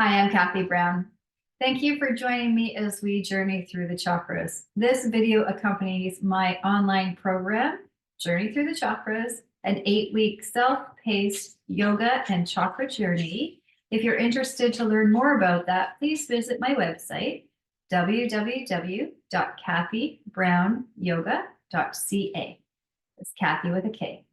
Hi, I'm Kathy Brown. Thank you for joining me as we journey through the chakras. This video accompanies my online program, Journey Through the Chakras, an 8-week self-paced yoga and chakra journey. If you're interested to learn more about that, please visit my website, www.kathybrownyoga.ca. It's Kathy with a K.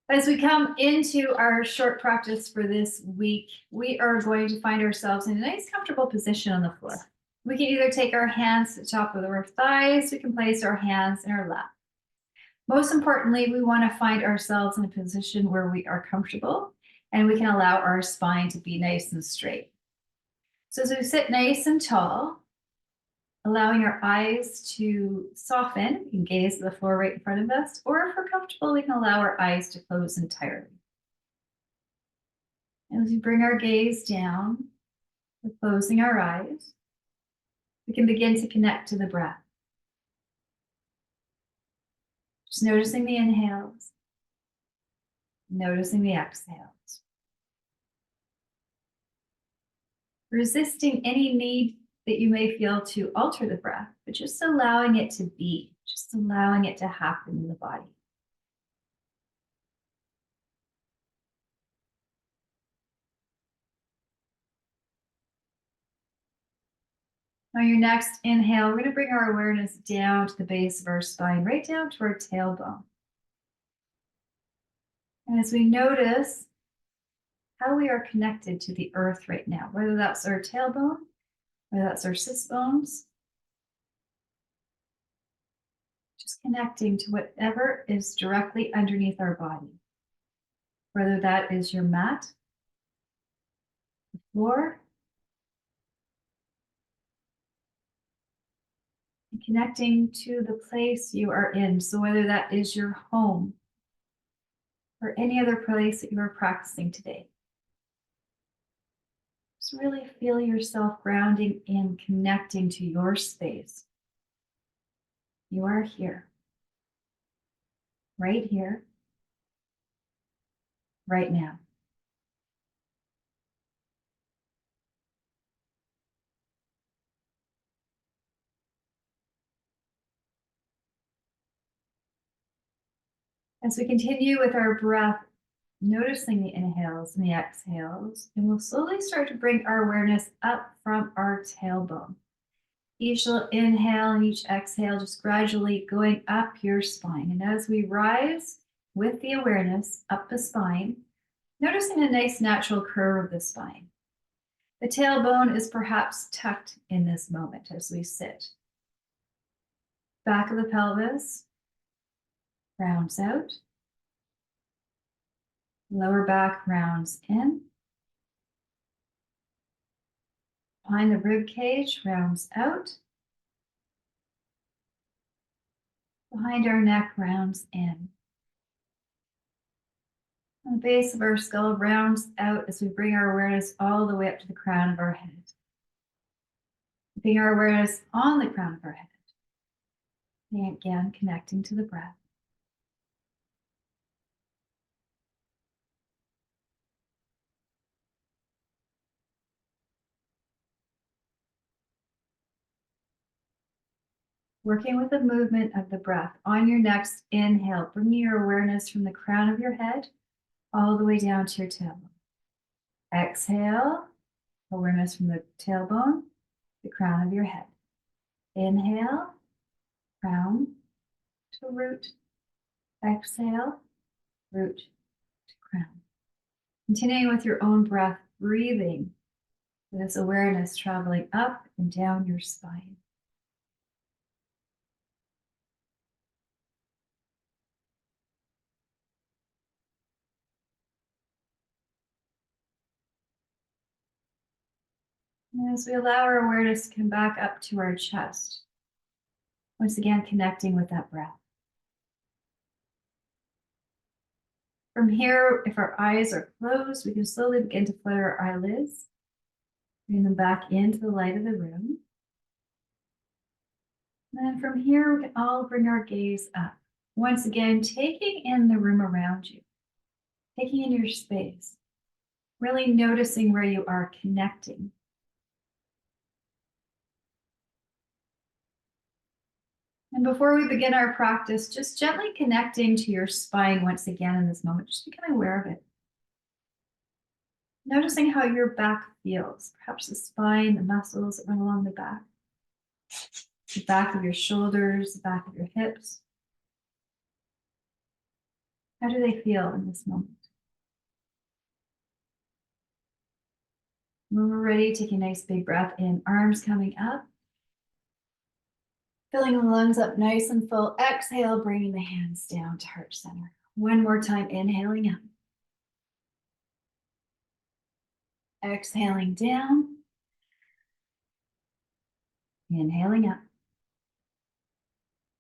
As we come into our short practice for this week, we are going to find ourselves in a nice, comfortable position on the floor. We can either take our hands to the top of our thighs, we can place our hands in our lap. Most importantly, we want to find ourselves in a position where we are comfortable and we can allow our spine to be nice and straight. So as we sit nice and tall, allowing our eyes to soften, we can gaze at the floor right in front of us, or if we're comfortable, we can allow our eyes to close entirely. And as we bring our gaze down, we're closing our eyes, we can begin to connect to the breath. Just noticing the inhales, noticing the exhales. Resisting any need that you may feel to alter the breath, but just allowing it to be, just allowing it to happen in the body. On your next inhale, we're going to bring our awareness down to the base of our spine, right down to our tailbone. And as we notice how we are connected to the earth right now, whether that's our tailbone, whether that's our sits bones, just connecting to whatever is directly underneath our body, whether that is your mat, the floor, and connecting to the place you are in. So whether that is your home or any other place that you are practicing today. Just really feel yourself grounding in, connecting to your space. You are here, right now. As we continue with our breath, noticing the inhales and the exhales, and we'll slowly start to bring our awareness up from our tailbone. Each little inhale and each exhale, just gradually going up your spine. And as we rise with the awareness up the spine, noticing a nice natural curve of the spine. The tailbone is perhaps tucked in this moment as we sit. Back of the pelvis rounds out. Lower back rounds in. Behind the rib cage rounds out. Behind our neck rounds in. And the base of our skull rounds out as we bring our awareness all the way up to the crown of our head. Bring our awareness on the crown of our head. And again, connecting to the breath. Working with the movement of the breath. On your next inhale, bring your awareness from the crown of your head all the way down to your tailbone. Exhale, awareness from the tailbone, the crown of your head. Inhale, crown to root. Exhale, root to crown. Continuing with your own breath, breathing, this awareness traveling up and down your spine. And as we allow our awareness to come back up to our chest, once again connecting with that breath. From here, if our eyes are closed, we can slowly begin to flutter our eyelids, bring them back into the light of the room. And then from here, we can all bring our gaze up. Once again, taking in the room around you, taking in your space. Really noticing where you are connecting. And before we begin our practice, just gently connecting to your spine once again in this moment, just becoming aware of it. Noticing how your back feels, perhaps the spine, the muscles that run along the back of your shoulders, the back of your hips. How do they feel in this moment? When we're ready, take a nice big breath in, arms coming up. Filling the lungs up nice and full. Exhale, bringing the hands down to heart center. One more time, inhaling up. Exhaling down. Inhaling up.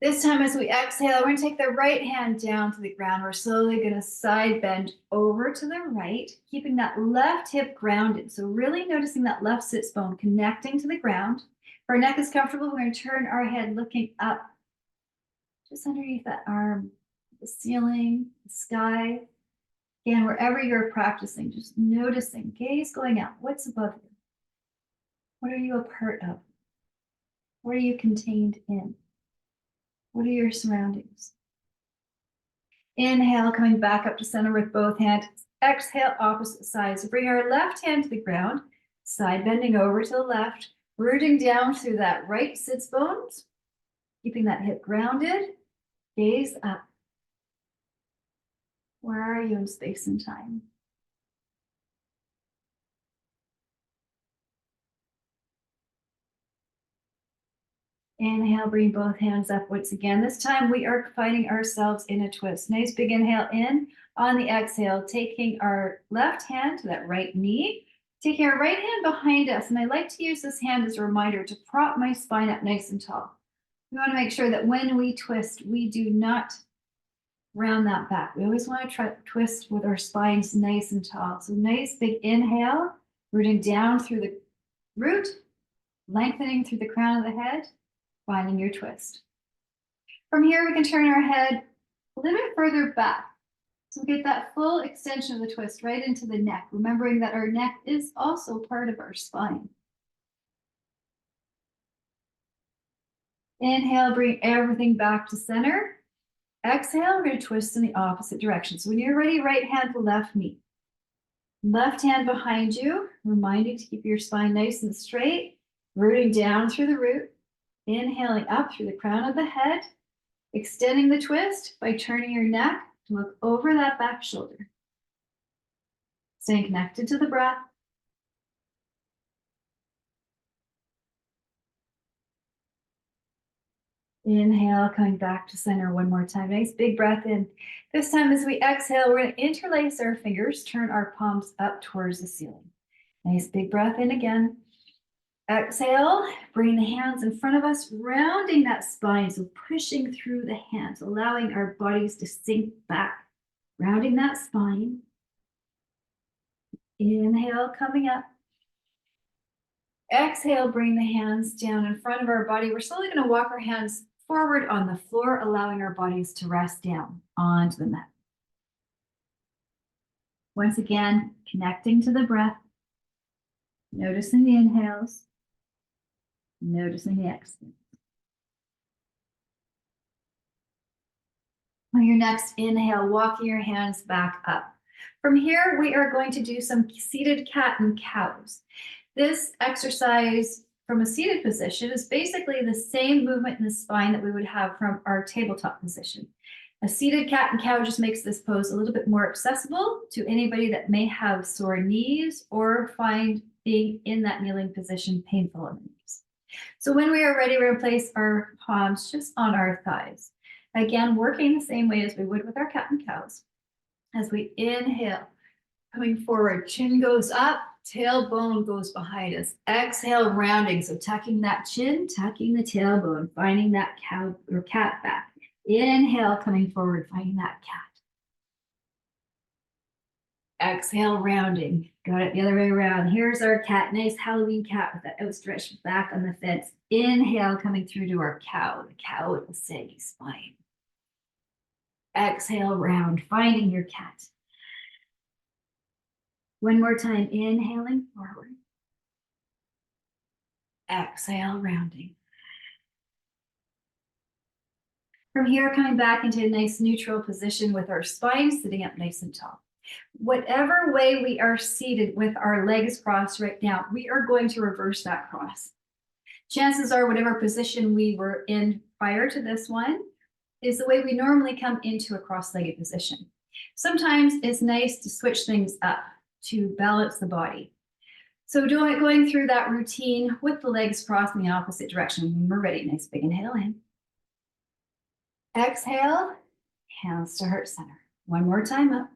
This time as we exhale, we're going to take the right hand down to the ground. We're slowly going to side bend over to the right, keeping that left hip grounded. So really noticing that left sits bone connecting to the ground. If our neck is comfortable, we're going to turn our head looking up, just underneath that arm, the ceiling, the sky. Again, wherever you're practicing, just noticing, gaze going out. What's above you? What are you a part of? What are you contained in? What are your surroundings? Inhale, coming back up to center with both hands. Exhale, opposite side. So bring our left hand to the ground, side bending over to the left, rooting down through that right sits bones, keeping that hip grounded. Gaze up. Where are you in space and time? Inhale, bring both hands up once again. This time we are finding ourselves in a twist. Nice big inhale in. On the exhale, taking our left hand to that right knee, taking our right hand behind us. And I like to use this hand as a reminder to prop my spine up nice and tall. We want to make sure that when we twist, we do not round that back. We always want to try twist with our spines nice and tall. So nice big inhale, rooting down through the root, lengthening through the crown of the head, finding your twist. From here, we can turn our head a little bit further back. So we get that full extension of the twist right into the neck, remembering that our neck is also part of our spine. Inhale, bring everything back to center. Exhale, we're going to twist in the opposite direction. So when you're ready, right hand to left knee. Left hand behind you, reminding to keep your spine nice and straight, rooting down through the root. Inhaling up through the crown of the head, extending the twist by turning your neck to look over that back shoulder. Staying connected to the breath. Inhale, coming back to center one more time. Nice big breath in. This time as we exhale, we're going to interlace our fingers, turn our palms up towards the ceiling. Nice big breath in again. Exhale, bring the hands in front of us, rounding that spine, so pushing through the hands, allowing our bodies to sink back, rounding that spine. Inhale, coming up. Exhale, bring the hands down in front of our body. We're slowly going to walk our hands forward on the floor, allowing our bodies to rest down onto the mat. Once again, connecting to the breath, noticing the inhales. Noticing the exhale. On your next inhale, walking your hands back up. From here, we are going to do some seated cat and cows. This exercise from a seated position is basically the same movement in the spine that we would have from our tabletop position. A seated cat and cow just makes this pose a little bit more accessible to anybody that may have sore knees or find being in that kneeling position painful in the knees. So when we are ready, we're going to place our palms just on our thighs. Again, working the same way as we would with our cat and cows. As we inhale, coming forward, chin goes up, tailbone goes behind us. Exhale, rounding. So tucking that chin, tucking the tailbone, finding that cow or cat back. Inhale, coming forward, finding that cat. Exhale, rounding. Got it the other way around. Here's our cat. Nice Halloween cat with that outstretched back on the fence. Inhale, coming through to our cow. The cow with the saggy spine. Exhale, round, finding your cat. One more time, inhaling forward. Exhale, rounding. From here, coming back into a nice neutral position with our spine sitting up nice and tall. Whatever way we are seated with our legs crossed right now, we are going to reverse that cross. Chances are whatever position we were in prior to this one is the way we normally come into a cross-legged position. Sometimes it's nice to switch things up to balance the body. So going through that routine with the legs crossed in the opposite direction. When we're ready, nice big inhale in. Exhale, hands to heart center. One more time up.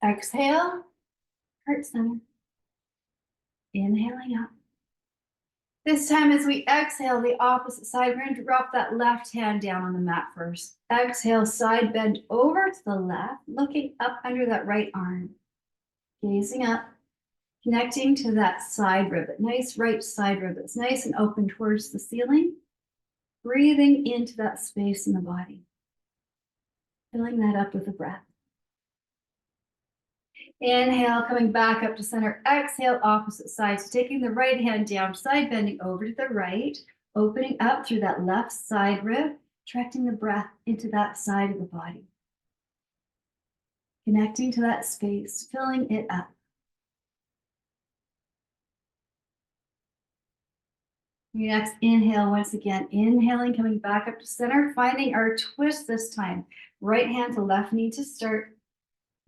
Exhale, heart center. Inhaling up. This time as we exhale the opposite side, we're going to drop that left hand down on the mat first. Exhale, side bend over to the left, looking up under that right arm. Gazing up, connecting to that side rib, that nice right side rib that's nice and open towards the ceiling. Breathing into that space in the body. Filling that up with a breath. Inhale, coming back up to center. Exhale, opposite side. So taking the right hand down, side bending over to the right, opening up through that left side rib, directing the breath into that side of the body. Connecting to that space, filling it up. Next, inhale once again. Inhaling, coming back up to center, finding our twist this time. Right hand to left knee to start.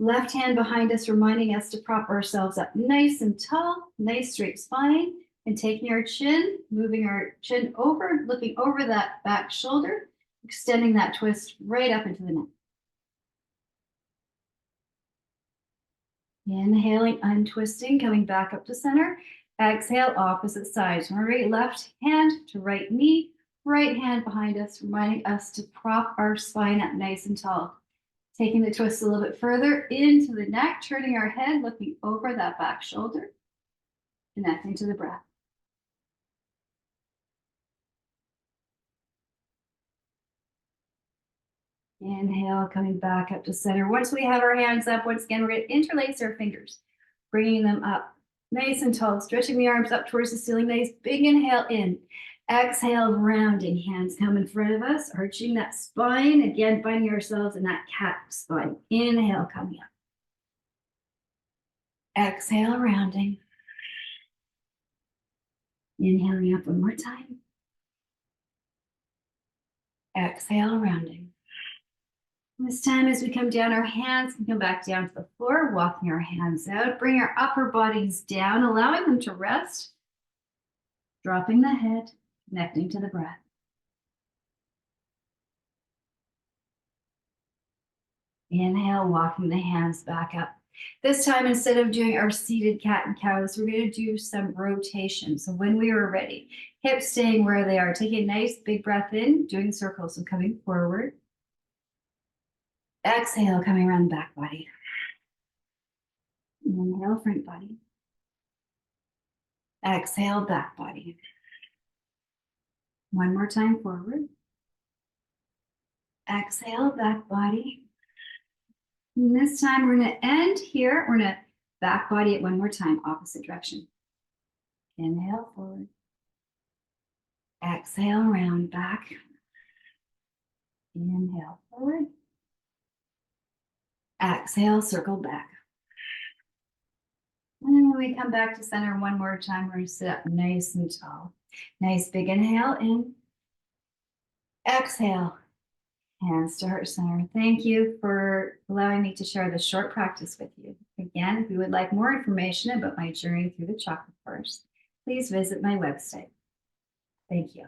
Left hand behind us, reminding us to prop ourselves up nice and tall, nice straight spine, and taking our chin, moving our chin over, looking over that back shoulder, extending that twist right up into the neck. Inhaling, untwisting, coming back up to center. Exhale, opposite side. So right left hand to right knee, right hand behind us, reminding us to prop our spine up nice and tall. Taking the twist a little bit further into the neck, turning our head, looking over that back shoulder, connecting to the breath. Inhale, coming back up to center. Once we have our hands up, once again, we're going to interlace our fingers, bringing them up nice and tall, stretching the arms up towards the ceiling. Nice big inhale in. Exhale, rounding, hands come in front of us, arching that spine. Again, finding ourselves in that cat spine. Inhale, coming up. Exhale, rounding. Inhaling up one more time. Exhale, rounding. This time as we come down, our hands can come back down to the floor, walking our hands out, bring our upper bodies down, allowing them to rest, dropping the head, connecting to the breath. Inhale, walking the hands back up. This time, instead of doing our seated cat and cows, we're going to do some rotation. So when we are ready, hips staying where they are, taking a nice big breath in, doing circles, so coming forward. Exhale, coming around the back body. Inhale, front body. Exhale, back body. One more time forward. Exhale, back body. And this time we're going to end here. We're going to back body it one more time, opposite direction. Inhale, forward. Exhale, round back. Inhale, forward. Exhale, circle back. And when we come back to center one more time, we're going to sit up nice and tall. Nice big inhale in. Exhale, hands to heart center. Thank you for allowing me to share this short practice with you. Again, if you would like more information about my journey through the chakra course, please visit my website. Thank you.